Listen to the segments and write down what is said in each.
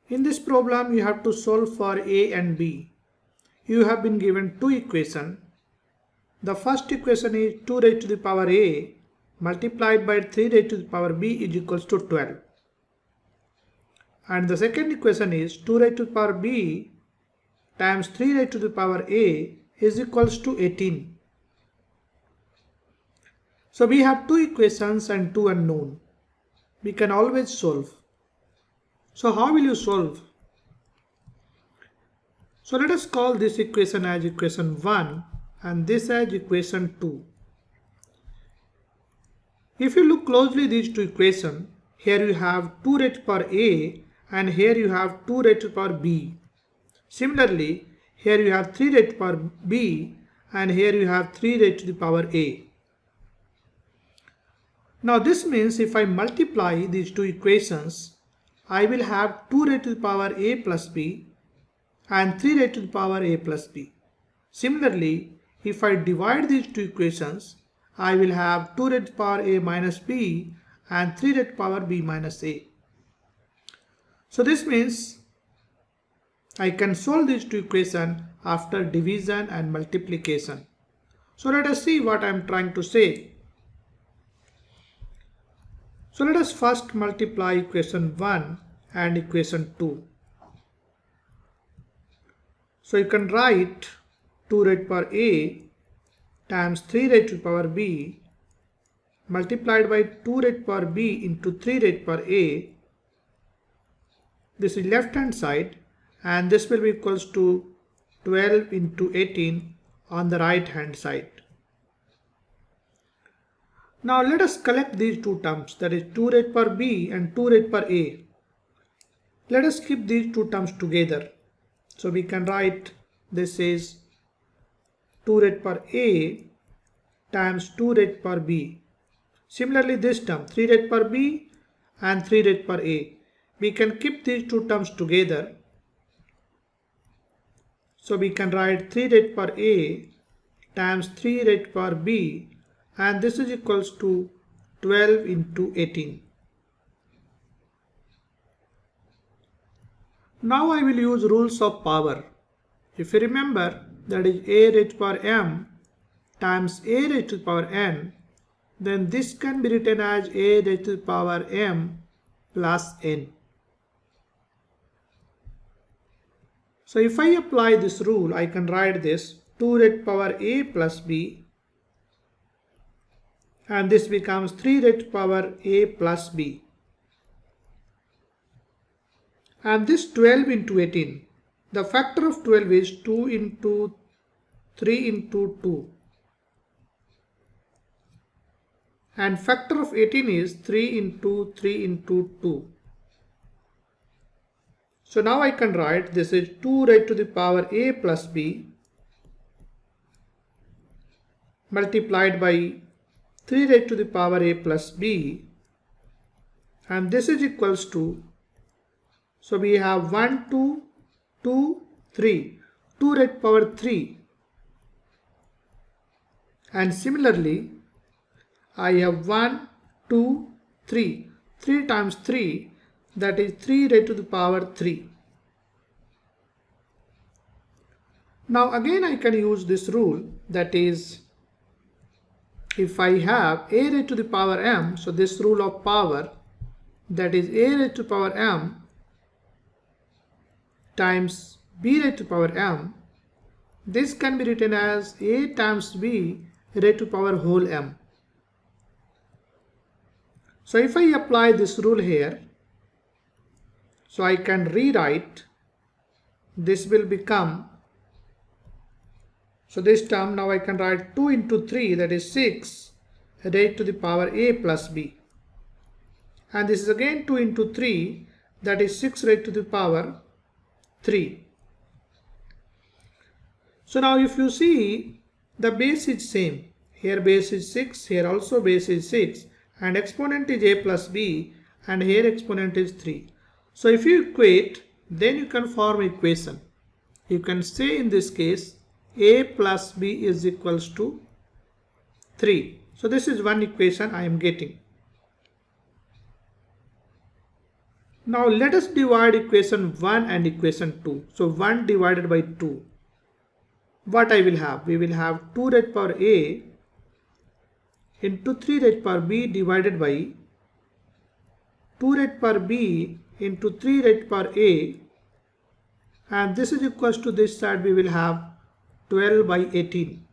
In this problem, you have to solve for a and b. You have been given two equations. The first equation is 2 raised to the power a multiplied by 3 raised to the power b is equals to 12. And the second equation is 2 raised to the power b times 3 raised to the power a is equals to 18. So we have two equations and two unknown. We can always solve. So how will you solve? So let us call this equation as equation 1 and this as equation 2. If you look closely these two equations, here you have 2 raised to the power a and here you have 2 raised to the power b. Similarly, here you have 3 raised to the power b and here you have 3 raised to the power a. Now this means if I multiply these two equations, I will have 2 raised to the power a plus b and 3 raised to the power a plus b. Similarly, if I divide these two equations, I will have 2 raised to the power a minus b and 3 raised to the power b minus a. So this means I can solve these two equations after division and multiplication. So let us see what I am trying to say. So let us first multiply equation 1 and equation 2. So you can write 2 raised to the power a times 3 raised to the power b multiplied by 2 raised to the power b into 3 raised to the power a. This is left hand side and this will be equals to 12 into 18 on the right hand side. Now let us collect these two terms, that is 2 raised to the power b and 2 raised to the power a. Let us keep these two terms together. So we can write this is 2 raised to the power a times 2 raised to the power b. Similarly this term 3 raised to the power b and 3 raised to the power a. We can keep these two terms together. So we can write 3 raised to the power a times 3 raised to the power b and this is equals to 12 into 18. Now I will use rules of power. If you remember, that is a raised to the power m times a raised to the power n, then this can be written as a raised to the power m plus n. So if I apply this rule, I can write this 2 raised to the power a plus b and this becomes 3 raised to the power a plus b. And this 12 into 18, the factor of 12 is 2 into 3 into 2. And factor of 18 is 3 into 3 into 2. So now I can write this is 2 raised to the power a plus b multiplied by 3 raised to the power a plus b and this is equals to, so we have 1, 2, 2, 3, 2 raised to the power 3 and similarly I have 1, 2, 3, 3 times 3 that is 3 raised to the power 3. Now again I can use this rule, that is if I have a raised to the power m, so this rule of power, that is a raised to the power m times b raised to the power m, this can be written as a times b raised to the power whole m. So if I apply this rule here, so I can rewrite, this will become, so this term now I can write 2 into 3, that is 6 raised to the power a plus b. And this is again 2 into 3, that is 6 raised to the power 3. So now if you see, the base is same. Here base is 6, here also base is 6 and exponent is a plus b and here exponent is 3. So if you equate, then you can form equation. You can say in this case a plus b is equals to 3. So this is one equation I am getting. Now let us divide equation 1 and equation 2. So 1 divided by 2. What I will have? We will have 2 raised power a into 3 raised power b divided by 2 raised power b into 3 raised power a, and this is equals to this side we will have 12 by 18,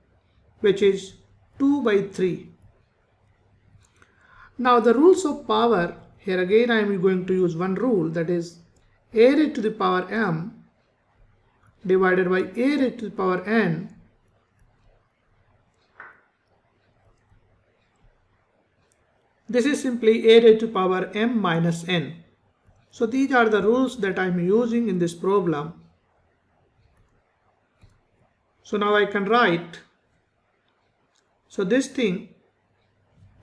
which is 2 by 3. Now the rules of power, here again I am going to use one rule, that is a raised to the power m divided by a raised to the power n this is simply a raised to the power m minus n. So these are the rules that I am using in this problem. So now I can write, so this thing,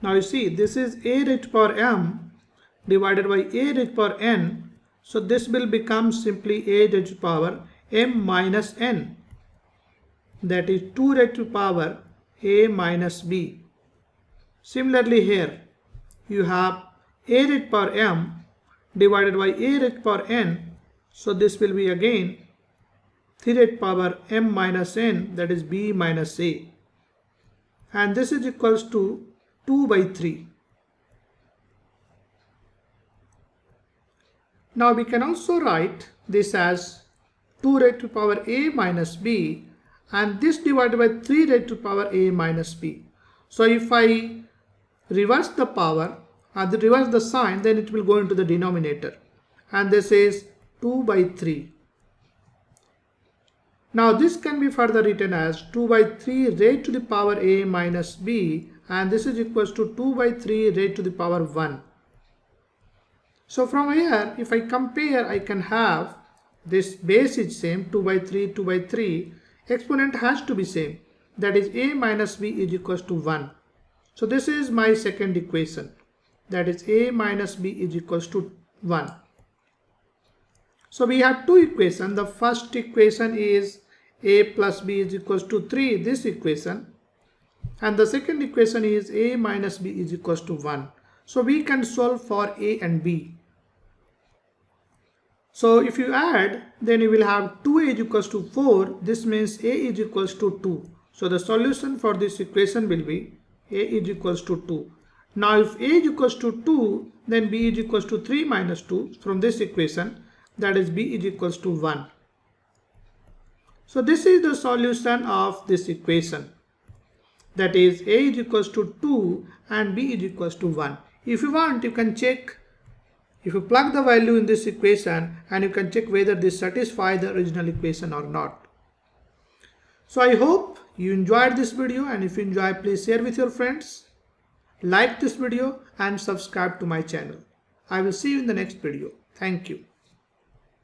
now you see this is a raised to the power m divided by a raised to the power n, so this will become simply a raised to the power m minus n, that is 2 raised to the power a minus b. Similarly here you have a raised to the power m divided by a raised to the power n, so this will be again 3 raised to the power m minus n, that is b minus a, and this is equals to 2 by 3. Now we can also write this as 2 raised to the power a minus b, and this divided by 3 raised to the power a minus b. So if I reverse the power and reverse the sign, then it will go into the denominator, and this is 2 by 3. Now this can be further written as 2 by 3 raised to the power a minus b, and this is equals to 2 by 3 raised to the power 1. So from here if I compare, I can have this base is same, 2 by 3, 2 by 3, exponent has to be same, that is a minus b is equals to 1. So this is my second equation, that is a minus b is equals to 1. So we have two equations. The first equation is a plus b is equals to 3, this equation, and the second equation is a minus b is equals to 1. So we can solve for a and b. So if you add, then you will have 2a is equals to 4, this means a is equals to 2. So the solution for this equation will be a is equals to 2. Now if a is equals to 2, then b is equals to 3 minus 2 from this equation, that is b is equals to 1. So this is the solution of this equation, that is a is equals to 2 and b is equals to 1. If you want, you can check, if you plug the value in this equation, and you can check whether this satisfies the original equation or not. So I hope you enjoyed this video, and if you enjoy, please share with your friends, like this video and subscribe to my channel. I will see you in the next video. Thank you.